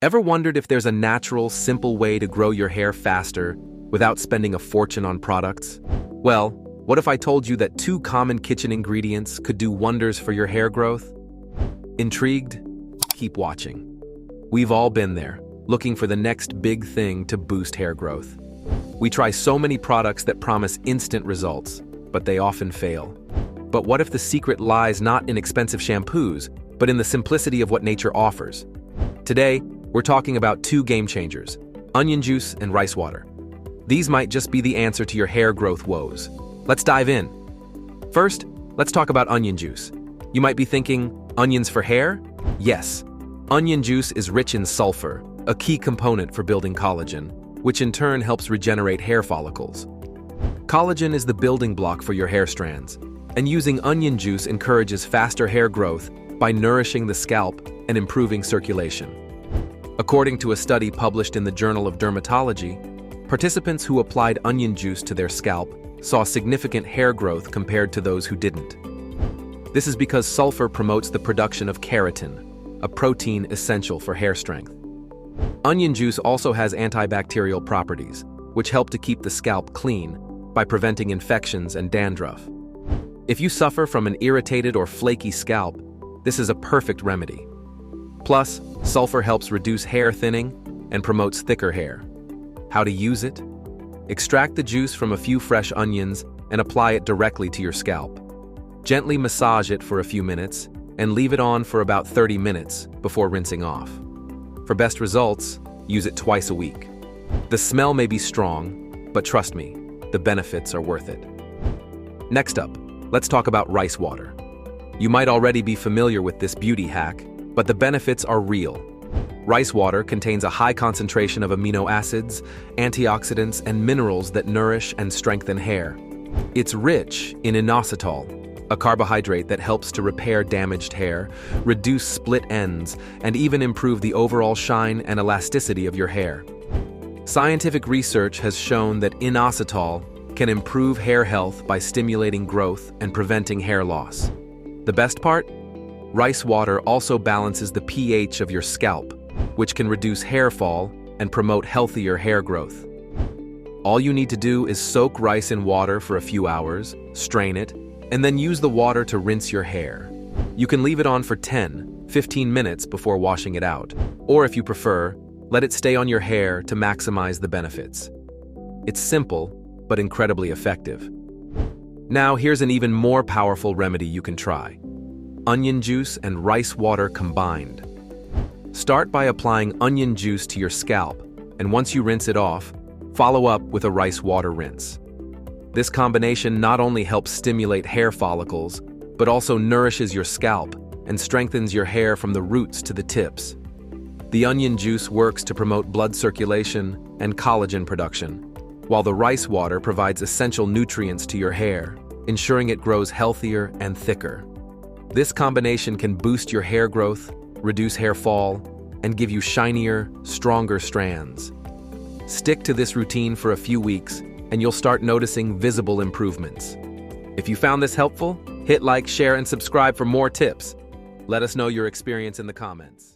Ever wondered if there's a natural, simple way to grow your hair faster without spending a fortune on products? Well, what if I told you that 2 common kitchen ingredients could do wonders for your hair growth? Intrigued? Keep watching. We've all been there, looking for the next big thing to boost hair growth. We try so many products that promise instant results, but they often fail. But what if the secret lies not in expensive shampoos, but in the simplicity of what nature offers? Today, we're talking about 2 game changers, onion juice and rice water. These might just be the answer to your hair growth woes. Let's dive in. First, let's talk about onion juice. You might be thinking, onions for hair? Yes. Onion juice is rich in sulfur, a key component for building collagen, which in turn helps regenerate hair follicles. Collagen is the building block for your hair strands, and using onion juice encourages faster hair growth by nourishing the scalp and improving circulation. According to a study published in the Journal of Dermatology, participants who applied onion juice to their scalp saw significant hair growth compared to those who didn't. This is because sulfur promotes the production of keratin, a protein essential for hair strength. Onion juice also has antibacterial properties, which help to keep the scalp clean by preventing infections and dandruff. If you suffer from an irritated or flaky scalp, this is a perfect remedy. Plus, sulfur helps reduce hair thinning and promotes thicker hair. How to use it? Extract the juice from a few fresh onions and apply it directly to your scalp. Gently massage it for a few minutes and leave it on for about 30 minutes before rinsing off. For best results, use it twice a week. The smell may be strong, but trust me, the benefits are worth it. Next up, let's talk about rice water. You might already be familiar with this beauty hack, but the benefits are real. Rice water contains a high concentration of amino acids, antioxidants, and minerals that nourish and strengthen hair. It's rich in inositol, a carbohydrate that helps to repair damaged hair, reduce split ends, and even improve the overall shine and elasticity of your hair. Scientific research has shown that inositol can improve hair health by stimulating growth and preventing hair loss. The best part? Rice water also balances the pH of your scalp, which can reduce hair fall and promote healthier hair growth. All you need to do is soak rice in water for a few hours, strain it, and then use the water to rinse your hair. You can leave it on for 10-15 minutes before washing it out, or if you prefer, let it stay on your hair to maximize the benefits. It's simple, but incredibly effective. Now here's an even more powerful remedy you can try. Onion juice and rice water combined. Start by applying onion juice to your scalp, and once you rinse it off, follow up with a rice water rinse. This combination not only helps stimulate hair follicles, but also nourishes your scalp and strengthens your hair from the roots to the tips. The onion juice works to promote blood circulation and collagen production, while the rice water provides essential nutrients to your hair, ensuring it grows healthier and thicker. This combination can boost your hair growth, reduce hair fall, and give you shinier, stronger strands. Stick to this routine for a few weeks, and you'll start noticing visible improvements. If you found this helpful, hit like, share, and subscribe for more tips. Let us know your experience in the comments.